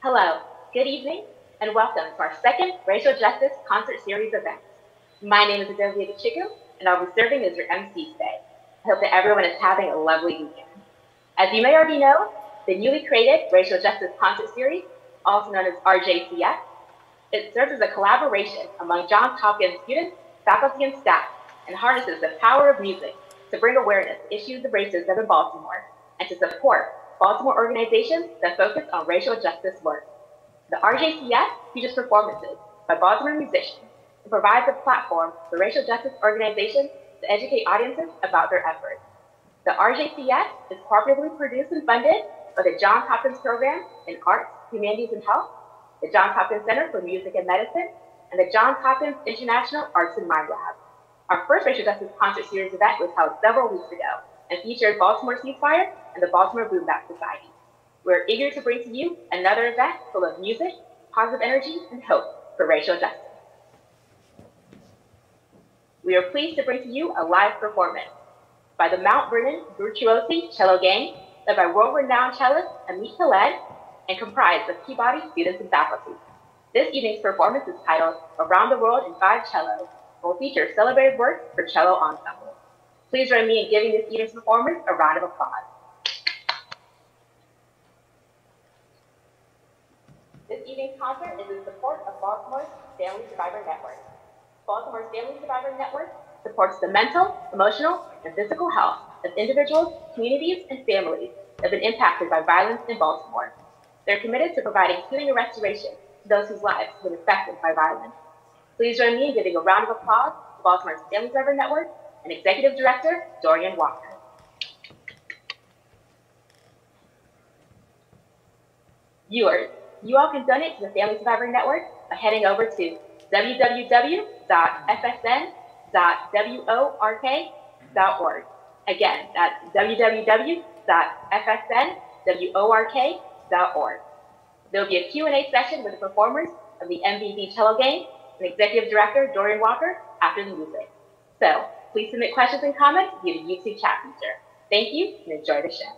Hello, good evening, and welcome to our second Racial Justice Concert Series event. My name is Adagio, and I'll be serving as your MC today. I hope that everyone is having a lovely weekend. As you may already know, the newly created Racial Justice Concert Series, also known as RJCS, it serves as a collaboration among Johns Hopkins students, faculty, and staff, and harnesses the power of music to bring awareness to issues of racism in Baltimore and to support Baltimore organizations that focus on racial justice work. The RJCS features performances by Baltimore musicians and provides a platform for racial justice organizations to educate audiences about their efforts. The RJCS is cooperatively produced and funded by the Johns Hopkins Program in Arts, Humanities, and Health, the Johns Hopkins Center for Music and Medicine, and the Johns Hopkins International Arts and Mind Lab. Our first Racial Justice Concert Series event was held several weeks ago and featured Baltimore Ceasefire and the Baltimore Boom Bap Society. We're eager to bring to you another event full of music, positive energy, and hope for racial justice. We are pleased to bring to you a live performance by the Mount Vernon Virtuosi Cello Gang, led by world-renowned cellist Amit Peled, and comprised of Peabody students and faculty. This evening's performance is titled Around the World in Five Cellos, and will feature celebrated works for cello ensemble. Please join me in giving this evening's performers a round of applause. This evening's concert is in support of Baltimore's Family Survivor Network. Baltimore's Family Survivor Network supports the mental, emotional, and physical health of individuals, communities, and families that have been impacted by violence in Baltimore. They're committed to providing healing and restoration to those whose lives have been affected by violence. Please join me in giving a round of applause to Baltimore's Family Survivor Network and Executive Director, Dorian Walker. Viewers, you all can donate to the Family Survivor Network by heading over to www.fsn.work.org. Again, that's www.fsnwork.org. There will be a Q&A session with the performers of the MVP Cello Gang and Executive Director Dorian Walker after the music. So, please submit questions and comments via the YouTube chat feature. Thank you and enjoy the show.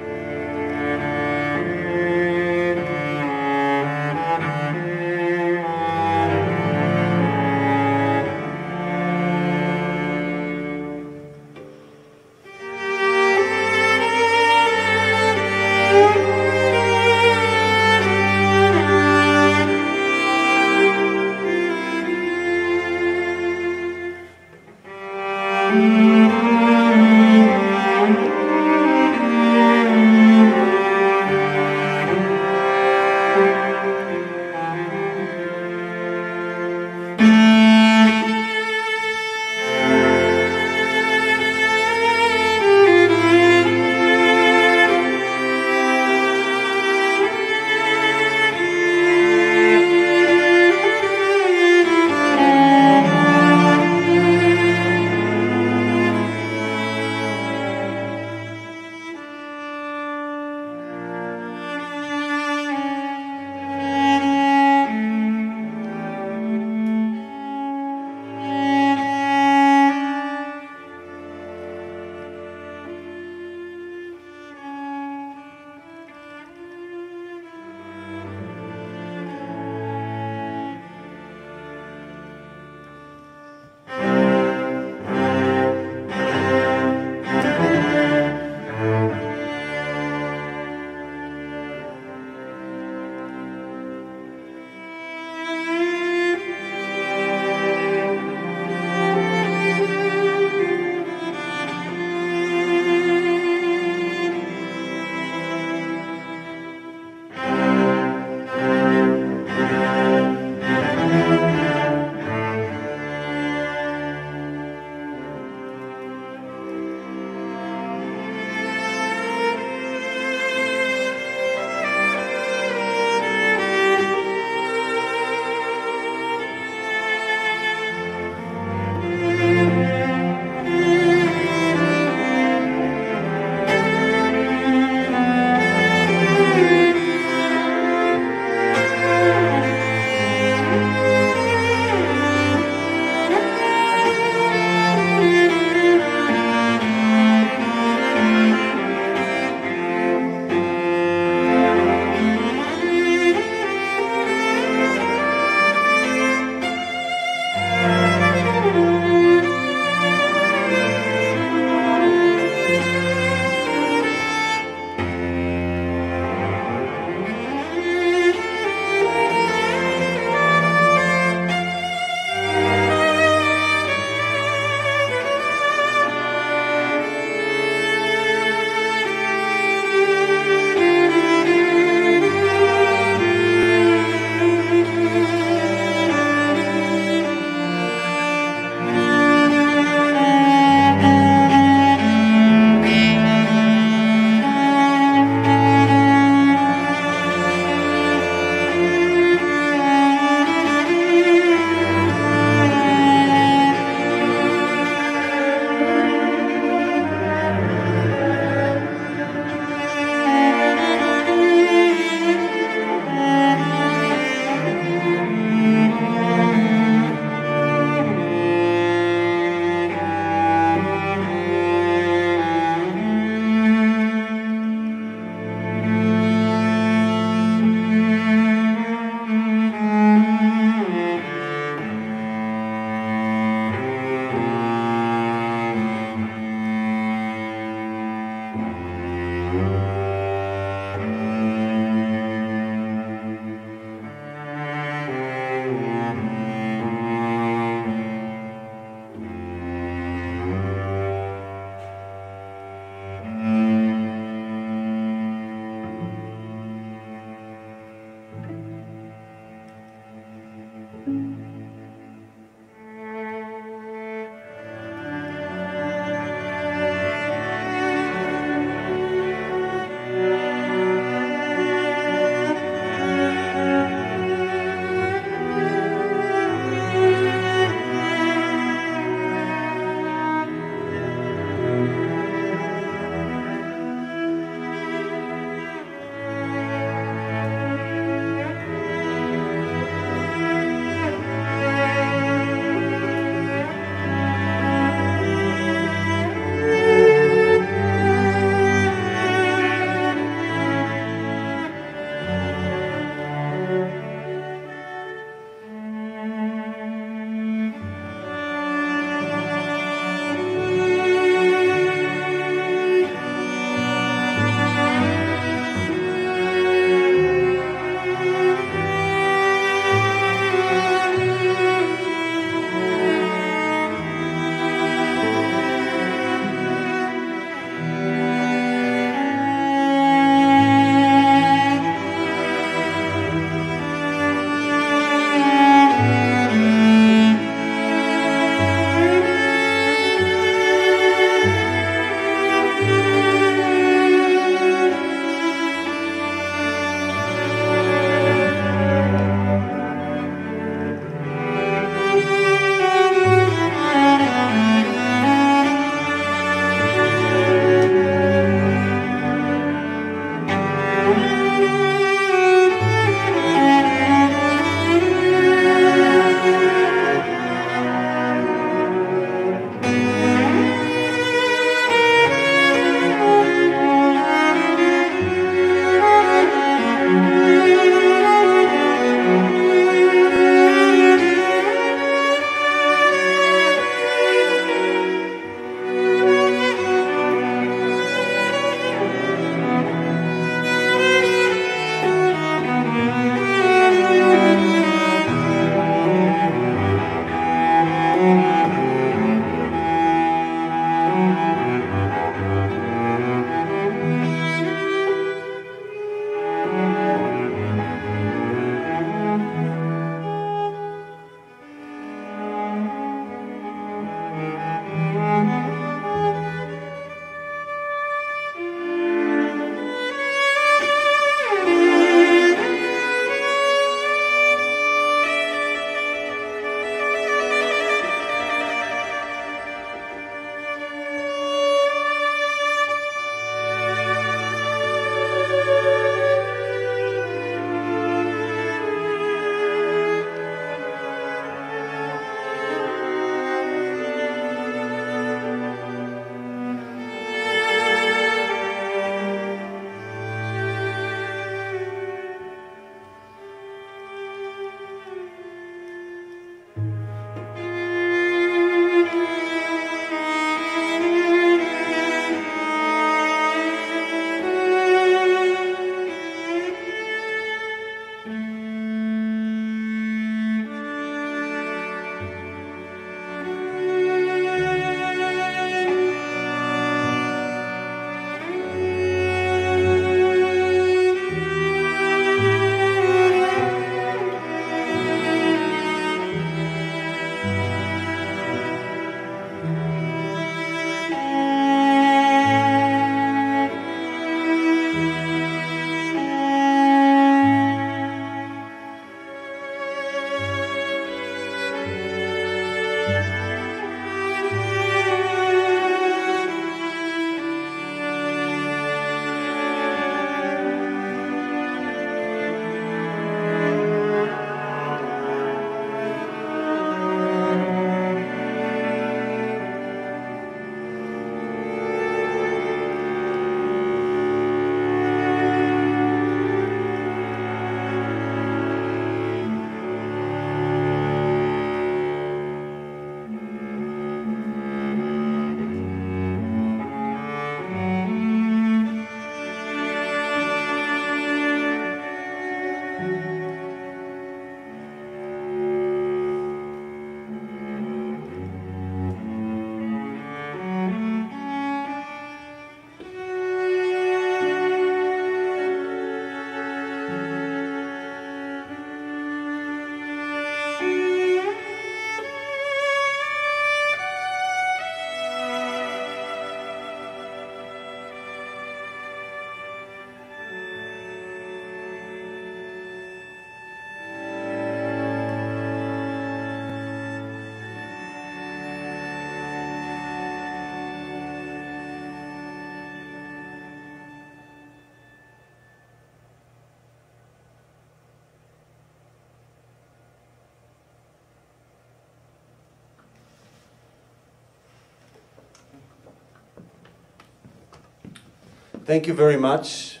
Thank you very much.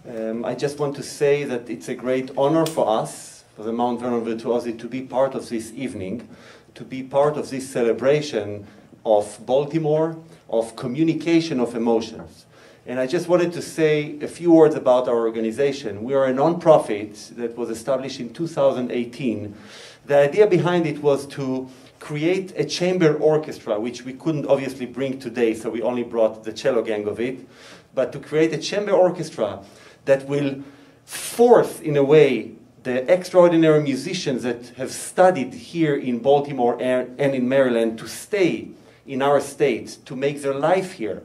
I just want to say that it's a great honor for us, for the Mount Vernon Virtuosi, to be part of this evening, to be part of this celebration of Baltimore, of communication of emotions. And I just wanted to say a few words about our organization. We are a non-profit that was established in 2018. The idea behind it was to create a chamber orchestra, which we couldn't obviously bring today, so we only brought the Cello Gang of it, but to create a chamber orchestra that will force, in a way, the extraordinary musicians that have studied here in Baltimore and in Maryland to stay in our state, to make their life here,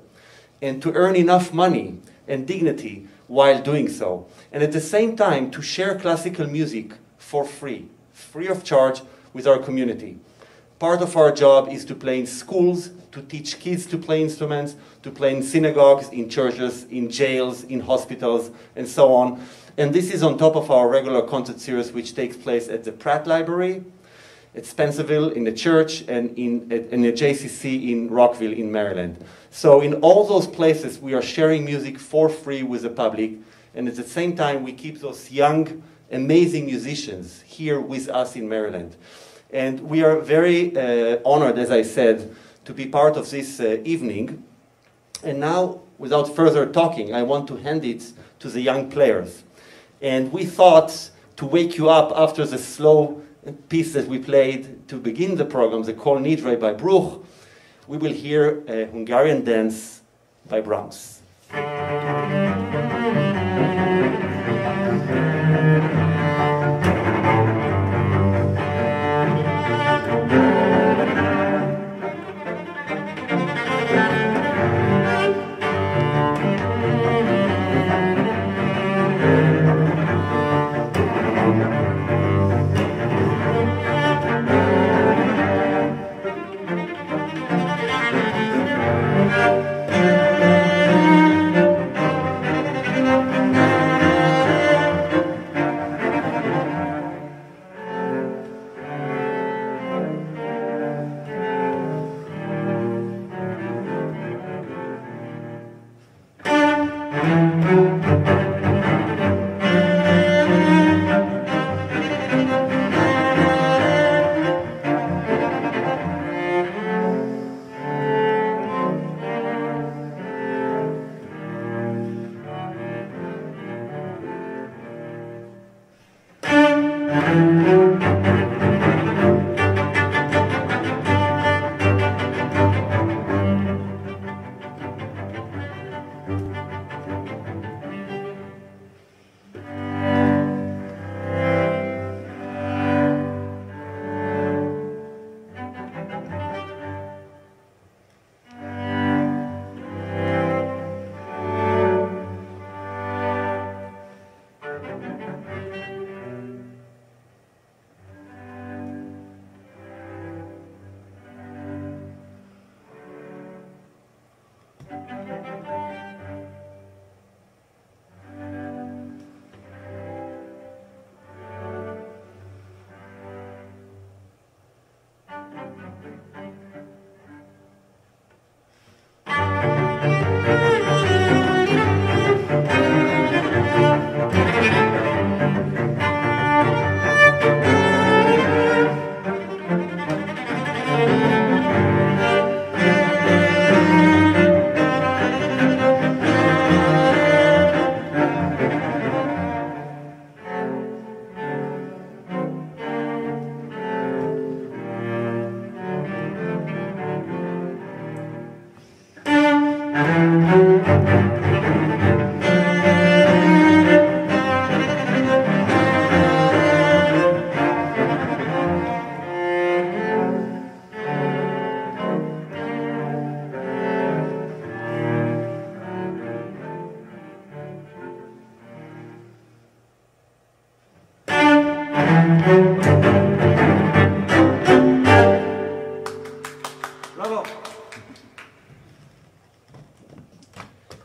and to earn enough money and dignity while doing so. And at the same time, to share classical music for free of charge with our community. Part of our job is to play in schools, to teach kids to play instruments, to play in synagogues, in churches, in jails, in hospitals, and so on. And this is on top of our regular concert series, which takes place at the Pratt Library, at Spencerville, in the church, and in the JCC in Rockville, in Maryland. So in all those places, we are sharing music for free with the public, and at the same time, we keep those young, amazing musicians here with us in Maryland. And we are very honored, as I said, to be part of this evening. And now, without further talking, I want to hand it to the young players. And we thought to wake you up after the slow piece that we played to begin the program, the Kol Nidre by Bruch, we will hear a Hungarian dance by Brahms.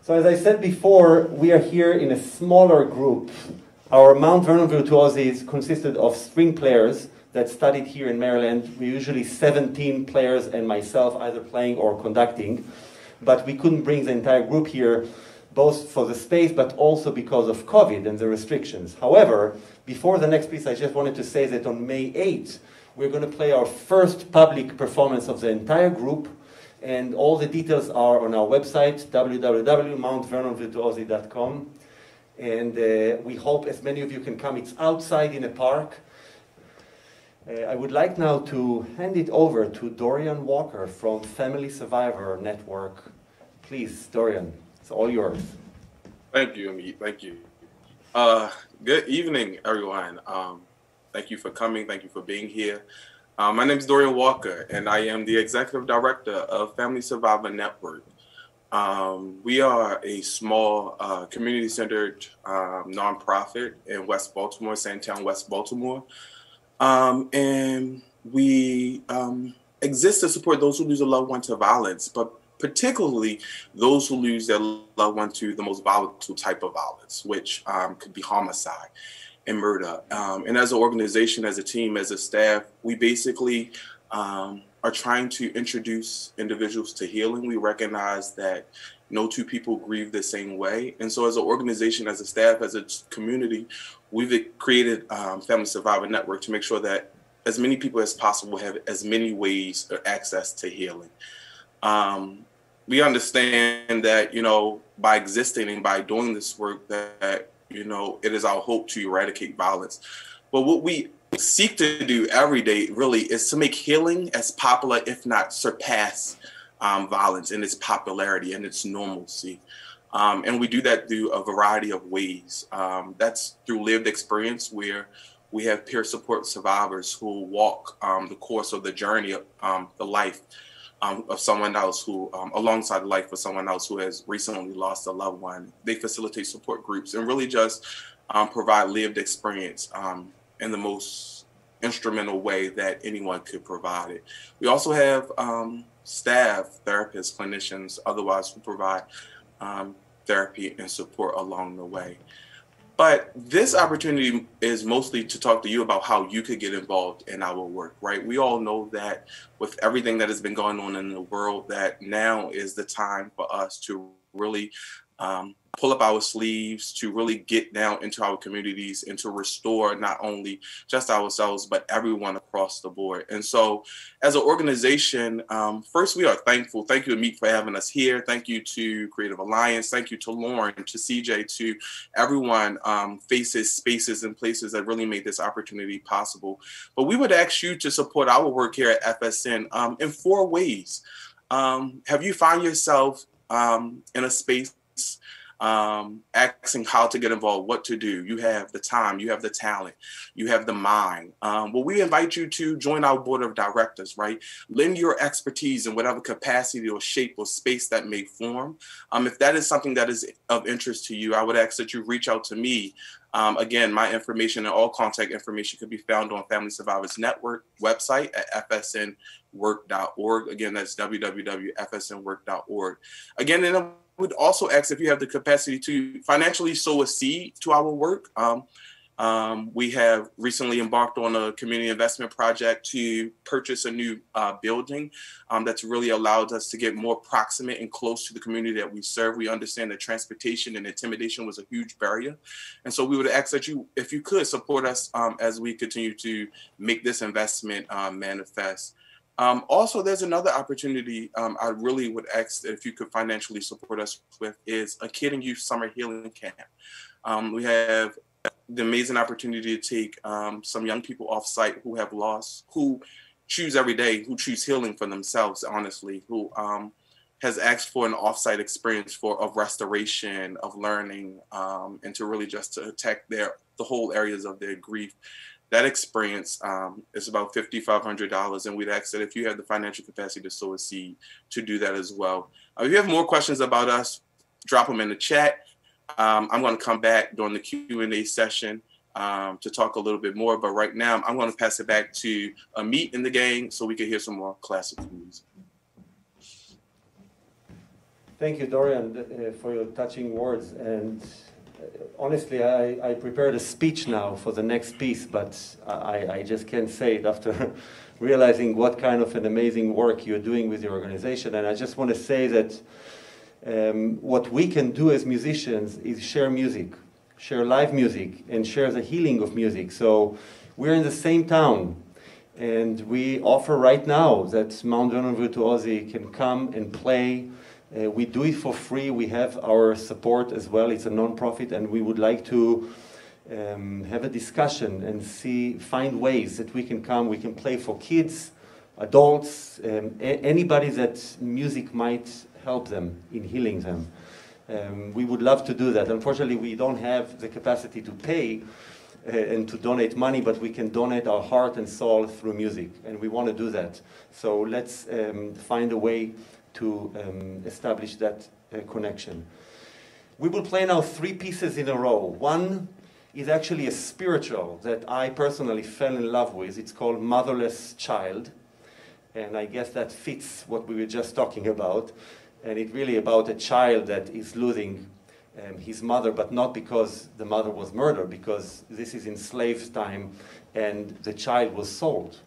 So as I said before, we are here in a smaller group. Our Mount Vernon Virtuosi consisted of string players that studied here in Maryland. We're usually 17 players and myself either playing or conducting. But we couldn't bring the entire group here both for the space but also because of COVID and the restrictions. However, before the next piece, I just wanted to say that on May 8th, we're going to play our first public performance of the entire group, and all the details are on our website, www.mountVernonVirtuosi.com. And we hope as many of you can come. It's outside in a park. I would like now to hand it over to Dorian Walker from Family Survivor Network. Please, Dorian, it's all yours. Thank you, Amit. Thank you. Good evening, everyone. Thank you for coming. Thank you for being here. My name is Dorian Walker, and I am the Executive Director of Family Survivor Network. We are a small community-centered nonprofit in West Baltimore, Sandtown, West Baltimore. And we exist to support those who lose a loved one to violence, but particularly those who lose their loved one to the most volatile type of violence, which could be homicide and murder. And as an organization, as a team, as a staff, we basically are trying to introduce individuals to healing. We recognize that no two people grieve the same way. And so as an organization, as a staff, as a community, we've created Family Survivor Network to make sure that as many people as possible have as many ways or access to healing. We understand that, by existing and by doing this work that, it is our hope to eradicate violence. But what we seek to do every day really is to make healing as popular, if not surpass violence in its popularity and its normalcy. And we do that through a variety of ways. That's through lived experience, where we have peer support survivors who walk the course of the journey of the life of someone else who, alongside the life of someone else who has recently lost a loved one. They facilitate support groups and really just provide lived experience in the most instrumental way that anyone could provide it. We also have staff, therapists, clinicians, otherwise who provide therapy and support along the way. But this opportunity is mostly to talk to you about how you could get involved in our work, right? We all know that with everything that has been going on in the world, that now is the time for us to really pull up our sleeves, to really get down into our communities and to restore not only just ourselves, but everyone across the board. And so as an organization, first, we are thankful. Thank you, Amit, for having us here. Thank you to Creative Alliance. Thank you to Lauren, to CJ, to everyone, faces, spaces, and places that really made this opportunity possible. But we would ask you to support our work here at FSN in 4 ways. Have you found yourself in a space asking how to get involved, what to do? You have the time, you have the talent, you have the mind. Well, we invite you to join our board of directors, right? Lend your expertise in whatever capacity or shape or space that may form. If that is something that is of interest to you, I would ask that you reach out to me. Again, my information and all contact information could be found on Family Survivors Network website at fsnwork.org. Again, that's www.fsnwork.org. Again, and I would also ask if you have the capacity to financially sow a seed to our work. We have recently embarked on a community investment project to purchase a new building that's really allowed us to get more proximate and close to the community that we serve. We understand that transportation and intimidation was a huge barrier. And so we would ask that you, if you could, support us as we continue to make this investment manifest. Also, there's another opportunity I really would ask if you could financially support us with, is a Kid and Youth Summer Healing Camp. We have the amazing opportunity to take some young people off site who have lost, who choose every day, who choose healing for themselves, honestly, who has asked for an off-site experience of restoration, of learning, and to really just to attack the whole areas of their grief. That experience is about $5,500, and we'd ask that if you have the financial capacity to sow a seed, to do that as well. If you have more questions about us, drop them in the chat. I'm going to come back during the Q&A session to talk a little bit more, but right now I'm going to pass it back to Amit and the gang so we can hear some more classical music. Thank you, Dorian, for your touching words. And honestly, I prepared a speech now for the next piece, but I just can't say it after realizing what kind of an amazing work you're doing with your organization. And I just want to say that What we can do as musicians is share music, share live music, and share the healing of music. So we're in the same town, and we offer right now that Mount Vernon Virtuosi can come and play. We do it for free. We have our support as well. It's a non-profit, and we would like to have a discussion and find ways that we can come. We can play for kids, adults, anybody that music might help them in healing them. We would love to do that. Unfortunately, we don't have the capacity to pay and to donate money, but we can donate our heart and soul through music, and we want to do that. So let's find a way to establish that connection. We will play now 3 pieces in a row. One is actually a spiritual that I personally fell in love with. It's called Motherless Child, and I guess that fits what we were just talking about. And it's really about a child that is losing his mother, but not because the mother was murdered, because this is in slave time, and the child was sold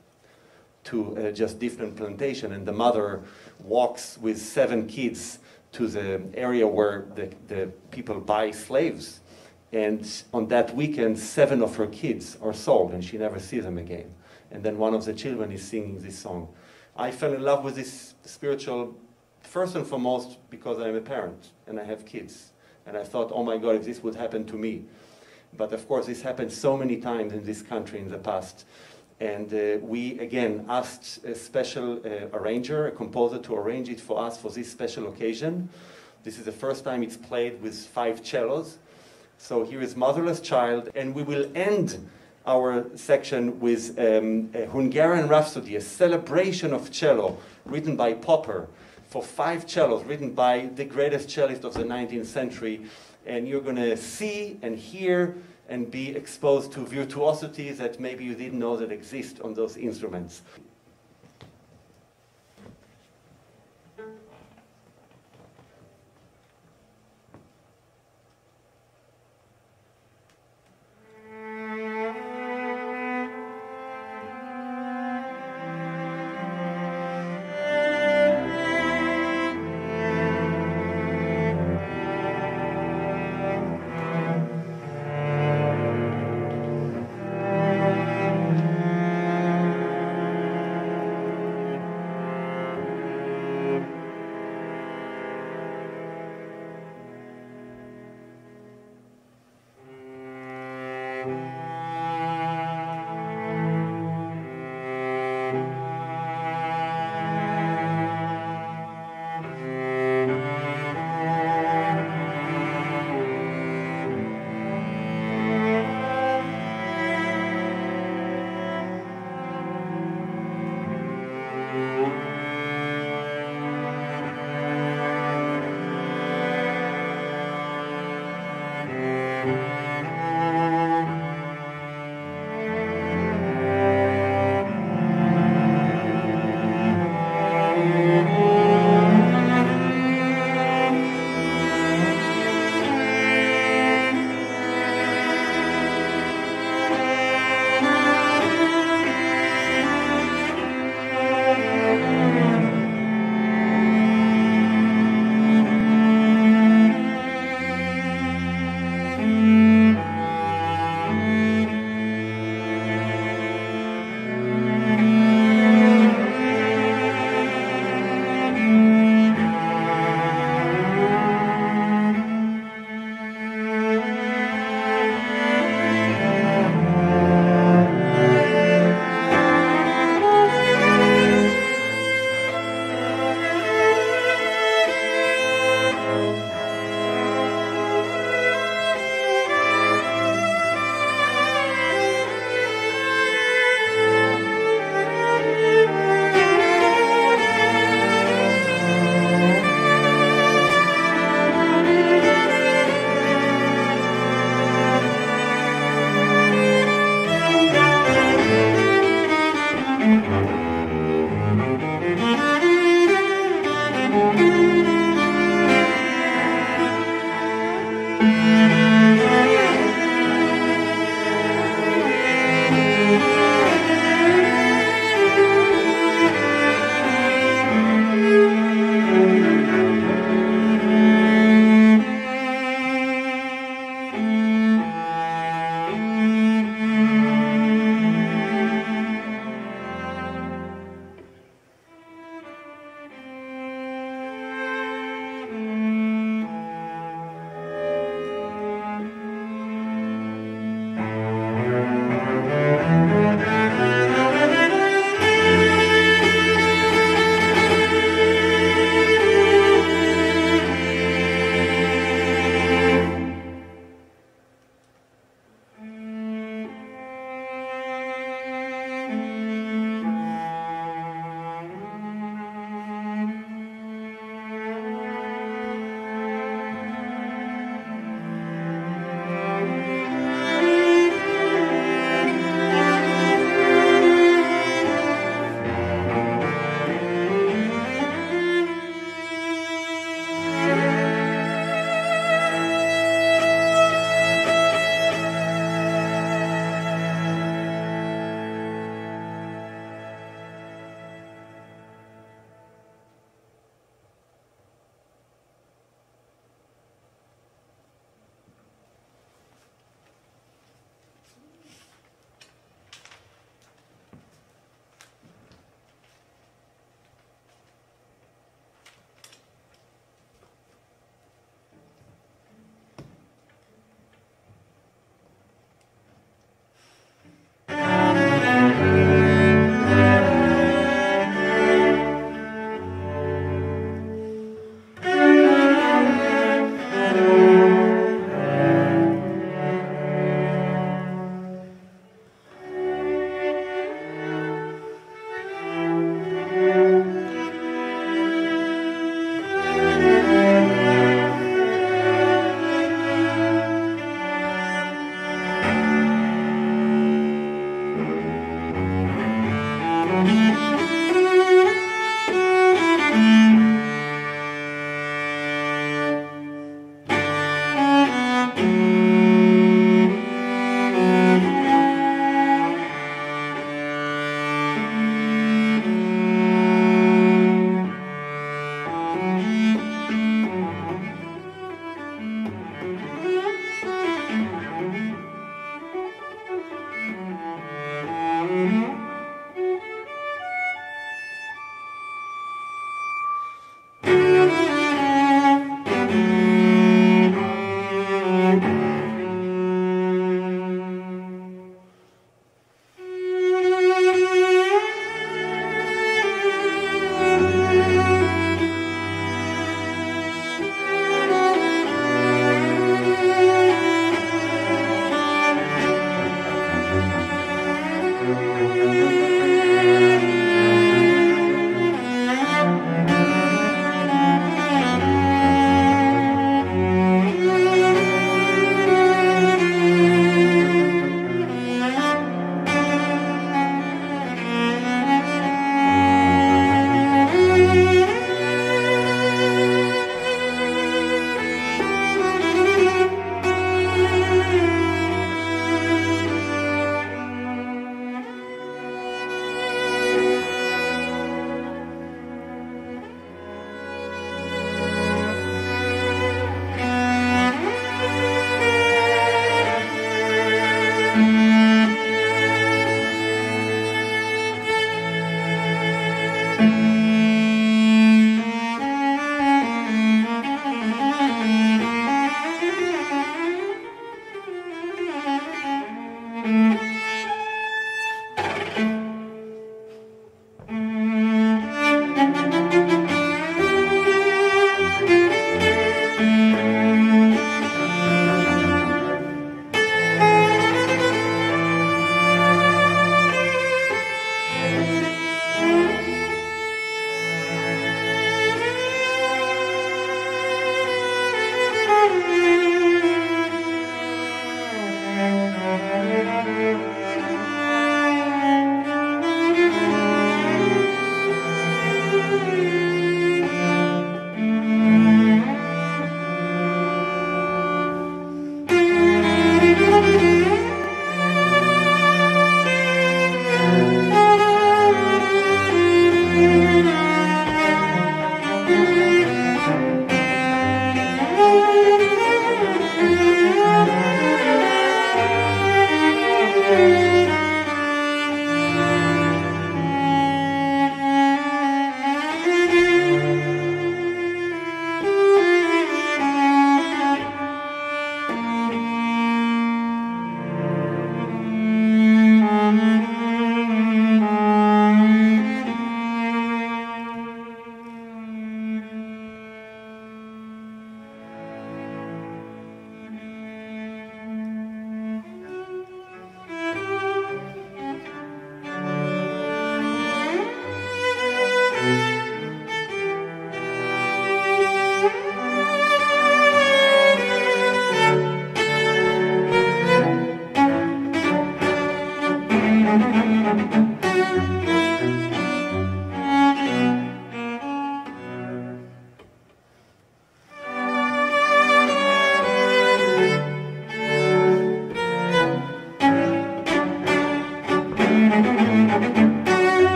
to just different plantation, and the mother walks with 7 kids to the area where the people buy slaves. And on that weekend, 7 of her kids are sold, and she never sees them again. And then one of the children is singing this song. I fell in love with this spiritual, first and foremost, because I'm a parent, and I have kids. And I thought, oh my God, if this would happen to me. But of course, this happened so many times in this country in the past. And we, again, asked a special arranger, a composer, to arrange it for us for this special occasion. This is the first time it's played with 5 cellos. So here is Motherless Child, and we will end our section with a Hungarian Rhapsody, a celebration of cello, written by Popper, for 5 cellos, written by the greatest cellist of the 19th century. And you're going to see and hear and be exposed to virtuosity that maybe you didn't know that exist on those instruments.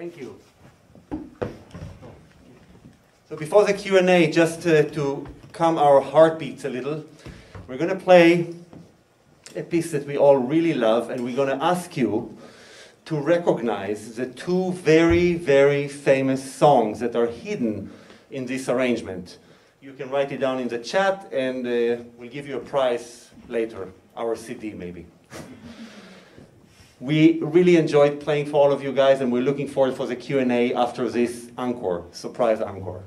Thank you. So before the Q&A, just to calm our heartbeats a little, we're going to play a piece that we all really love, and we're going to ask you to recognize the two very, very famous songs that are hidden in this arrangement. You can write it down in the chat, and we'll give you a prize later, our CD maybe. We really enjoyed playing for all of you guys, and we're looking forward for the Q&A after this encore, surprise encore.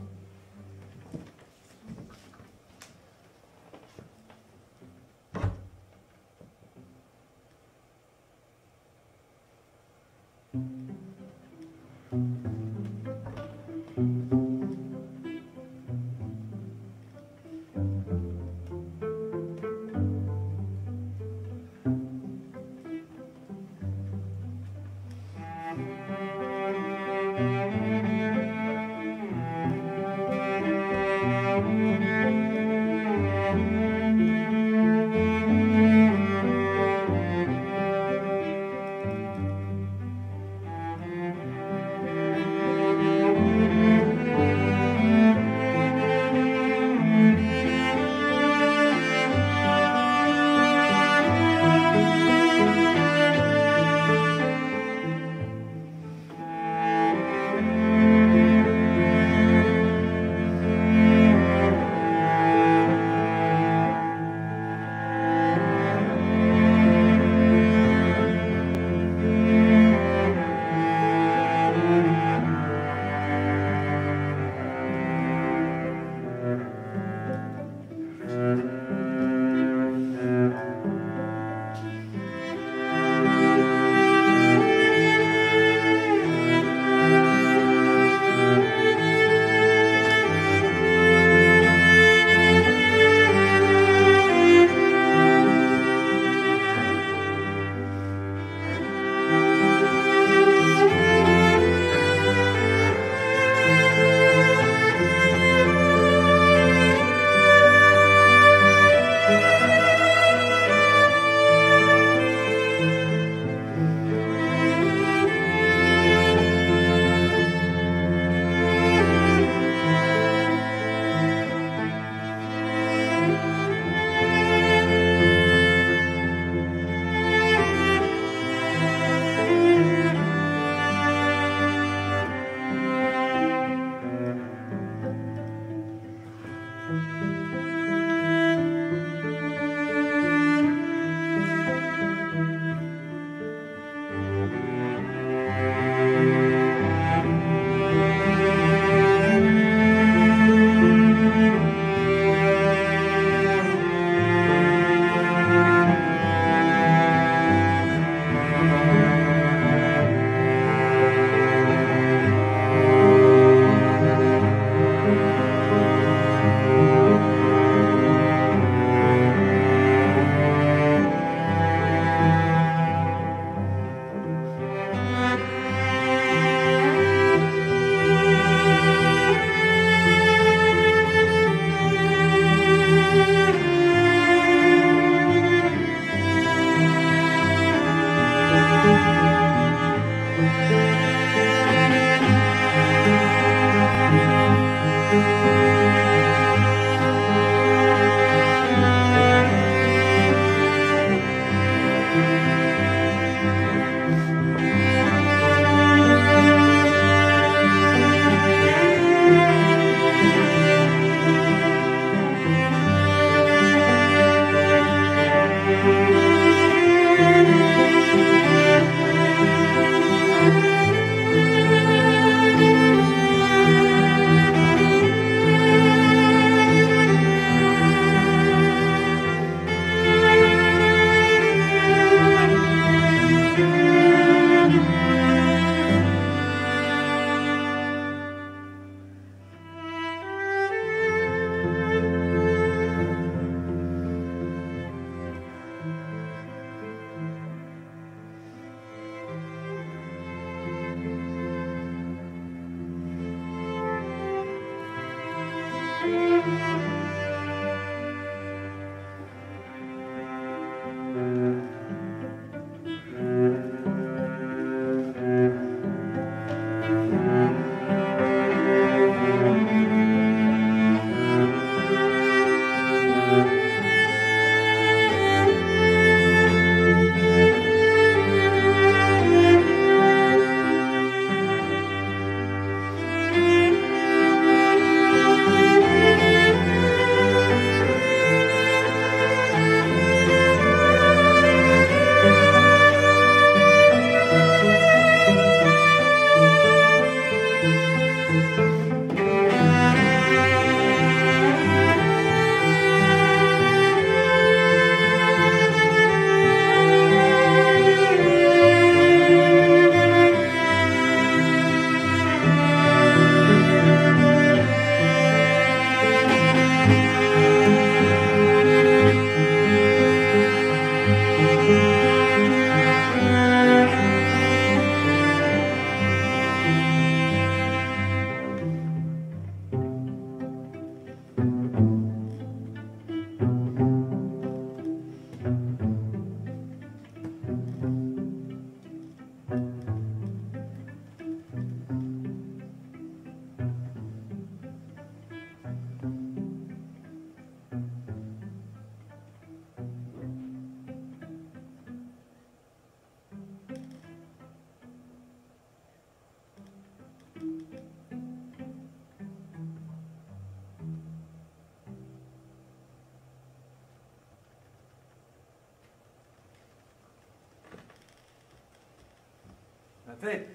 That's it.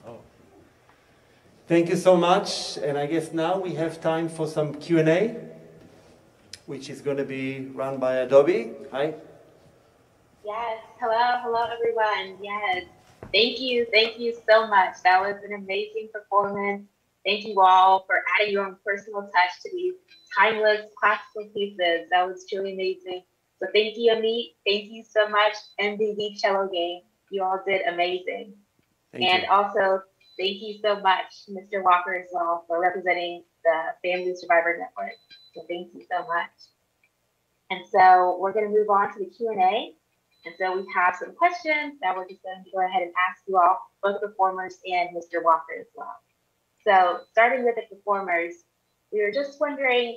Oh. Thank you so much. And I guess now we have time for some Q&A, which is going to be run by Adobe. Hi. Yes, hello everyone. Yes, thank you so much. That was an amazing performance. Thank you all for adding your own personal touch to these timeless classical pieces. That was truly amazing. So thank you, Amit. Thank you so much, MVV Cello Gang. You all did amazing. And also, thank you so much, Mr. Walker, as well, for representing the Family Survivor Network. So thank you so much. And so we're going to move on to the Q&A. And so we have some questions that we're just going to go ahead and ask you all, both the performers and Mr. Walker as well. So starting with the performers, we were just wondering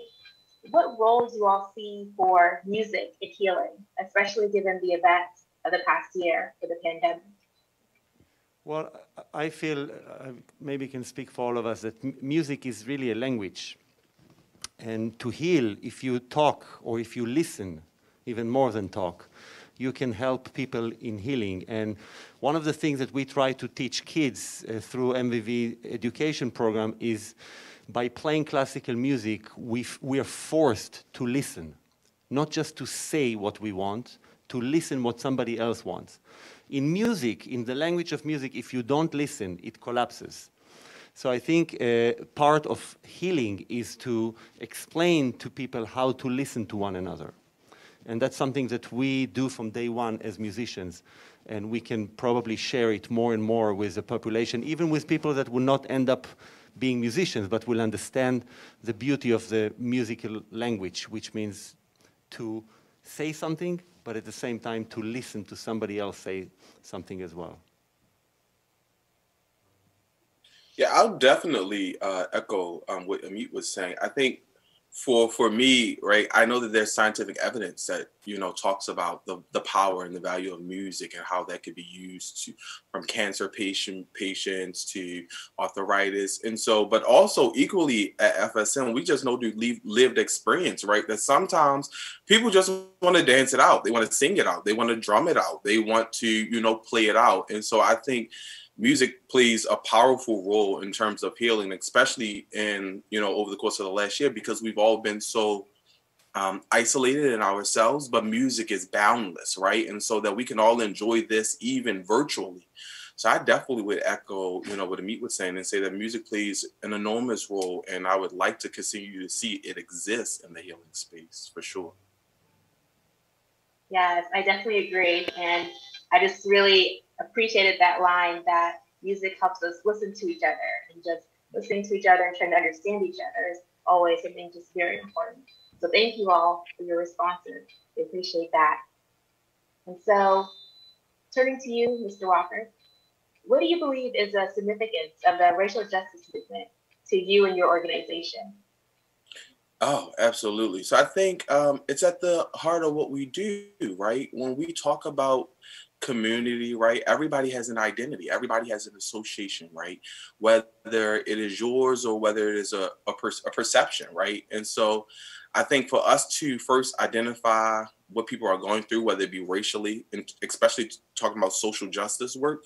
what roles you all see for music in healing, especially given the events of the past year for the pandemic. Well, I feel, maybe can speak for all of us, that music is really a language. And to heal, if you talk or if you listen, even more than talk, you can help people in healing. And one of the things that we try to teach kids through MVV education program is by playing classical music, we are forced to listen, not just to say what we want, to listen what somebody else wants. In music, in the language of music, if you don't listen, it collapses. So I think part of healing is to explain to people how to listen to one another. And that's something that we do from day one as musicians. And we can probably share it more and more with the population, even with people that will not end up being musicians, but will understand the beauty of the musical language, which means to say something, but at the same time to listen to somebody else say something as well. Yeah, I'll definitely echo what Amit was saying. I think for me, right, I know that there's scientific evidence that, you know, talks about the power and the value of music and how that could be used to, from cancer patients to arthritis. And so, but also equally at FSM, we just know through lived experience, right, that sometimes people just want to dance it out. They want to sing it out. They want to drum it out. They want to, you know, play it out. And so I think music plays a powerful role in terms of healing, especially in, you know, over the course of the last year, because we've all been so isolated in ourselves, but music is boundless, right? And so that we can all enjoy this even virtually. So I definitely would echo, you know, what Amit was saying and say that music plays an enormous role. And I would like to continue to see it exist in the healing space for sure. Yes, I definitely agree. And I just really appreciated that line that music helps us listen to each other, and just listening to each other and trying to understand each other is always something just very important. So thank you all for your responses. I appreciate that. And so turning to you, Mr. Walker, what do you believe is the significance of the racial justice movement to you and your organization? Oh, absolutely. So I think it's at the heart of what we do, right? When we talk about community, right? Everybody has an identity. Everybody has an association, right? Whether it is yours or whether it is a perception, right? And so I think for us to first identify what people are going through, whether it be racially, and especially talking about social justice work,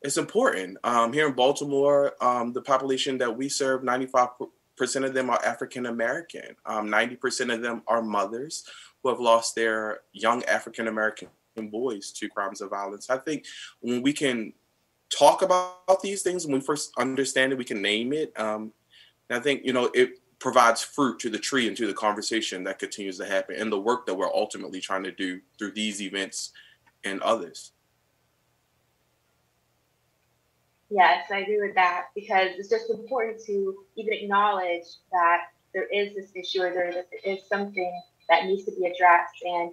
it's important. Here in Baltimore, the population that we serve, 95% of them are African American. 90% of them are mothers who have lost their young African American boys to crimes of violence. I think when we can talk about these things, when we first understand it, we can name it. And I think, you know, it provides fruit to the tree and to the conversation that continues to happen and the work that we're ultimately trying to do through these events and others. Yes, I agree with that, because it's just important to even acknowledge that there is this issue, or there is something that needs to be addressed. And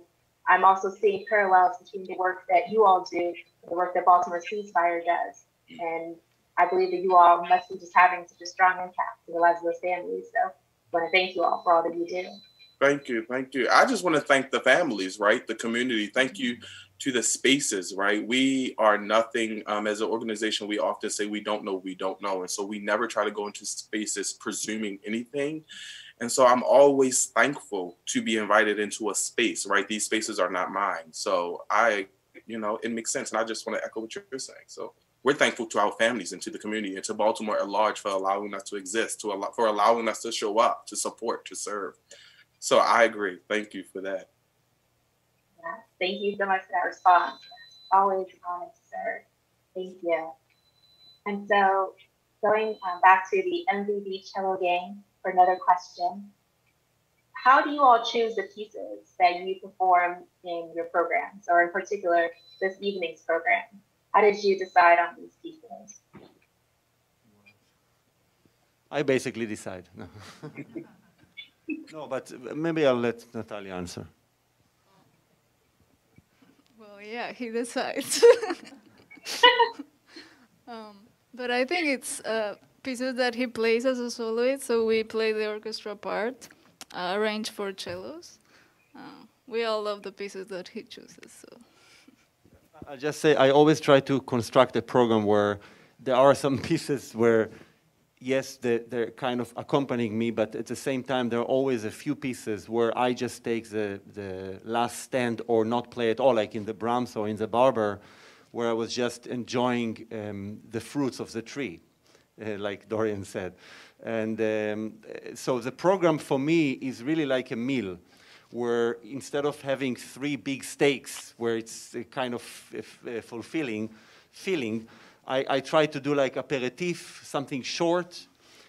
I'm also seeing parallels between the work that you all do and the work that Baltimore Ceasefire does. And I believe that you all must be just having such a strong impact in the lives of those families. So I want to thank you all for all that you do. Thank you. Thank you. I just want to thank the families, right? The community. Thank you to the spaces, right? We are nothing. As an organization, we often say we don't know, we don't know. And so we never try to go into spaces presuming anything. And so I'm always thankful to be invited into a space, right? These spaces are not mine. So I you know, it makes sense. And I just want to echo what you're saying. So we're thankful to our families and to the community and to Baltimore at large for allowing us to exist, for allowing us to show up, to support, to serve. So I agree. Thank you for that. Yeah, thank you so much for that response. Always honored to serve. Thank you. And so going back to the MVB Cello Gang for another question. How do you all choose the pieces that you perform in your programs, or in particular, this evening's program? How did you decide on these pieces? I basically decide. No, no, but maybe I'll let Natalia answer. Well, yeah, he decides. But I think it's pieces that he plays as a soloist, so we play the orchestra part, arranged for cellos. We all love the pieces that he chooses. So. I'll just say I always try to construct a program where there are some pieces where, yes, they're kind of accompanying me, but at the same time, there are always a few pieces where I just take the last stand or not play at all, like in the Brahms or in the Barber, where I was just enjoying the fruits of the tree, like Dorian said. And so the program for me is really like a meal, where instead of having 3 big steaks, where it's a kind of fulfilling feeling, I try to do like aperitif, something short,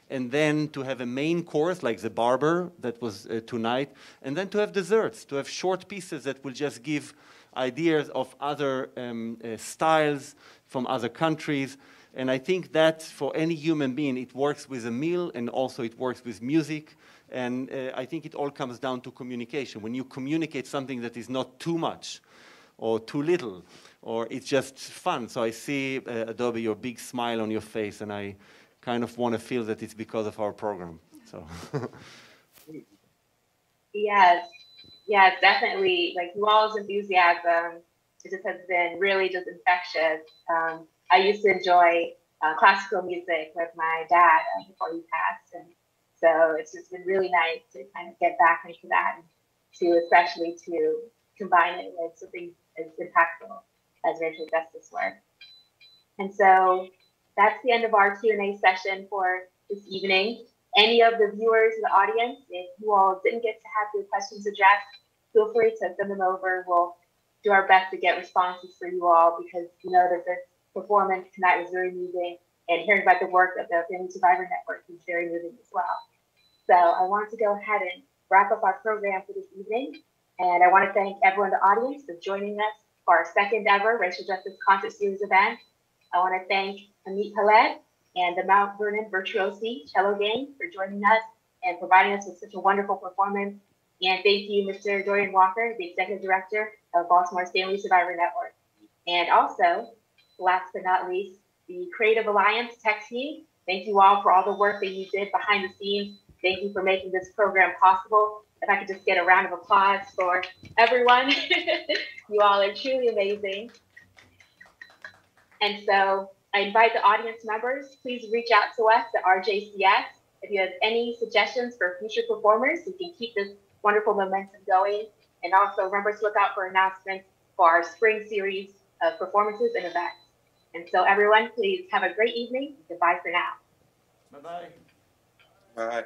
and then to have a main course like the Barber that was tonight, and then to have desserts, to have short pieces that will just give ideas of other styles from other countries. And I think that for any human being, it works with a meal, and also it works with music. And I think it all comes down to communication. When you communicate something that is not too much or too little, or it's just fun. So I see, Adobe, your big smile on your face, and I kind of want to feel that it's because of our program. So. Yes. Yes, definitely. Like you all's enthusiasm, it just has been really just infectious. I used to enjoy classical music with my dad before he passed, and so it's just been really nice to kind of get back into that, and especially to combine it with something as impactful as racial justice work. And so that's the end of our Q&A session for this evening. Any of the viewers in the audience, if you all didn't get to have your questions addressed, feel free to send them over. We'll do our best to get responses for you all, because you know that this performance tonight was very moving, and hearing about the work of the Family Survivor Network is very moving as well. So I wanted to go ahead and wrap up our program for this evening. And I want to thank everyone in the audience for joining us for our 2nd ever Racial Justice Concert Series event. I want to thank Amit Peled and the Mount Vernon Virtuosi Cello Gang for joining us and providing us with such a wonderful performance. And thank you, Mr. Dorian Walker, the Executive Director of Baltimore's Family Survivor Network. And also, last but not least, the Creative Alliance tech team. Thank you all for all the work that you did behind the scenes. Thank you for making this program possible. If I could just get a round of applause for everyone. You all are truly amazing. And so I invite the audience members, please reach out to us at RJCS. If you have any suggestions for future performers, we can keep this wonderful momentum going. And also remember to look out for announcements for our spring series of performances and events. And so everyone, please have a great evening. Goodbye for now. Bye-bye. Bye.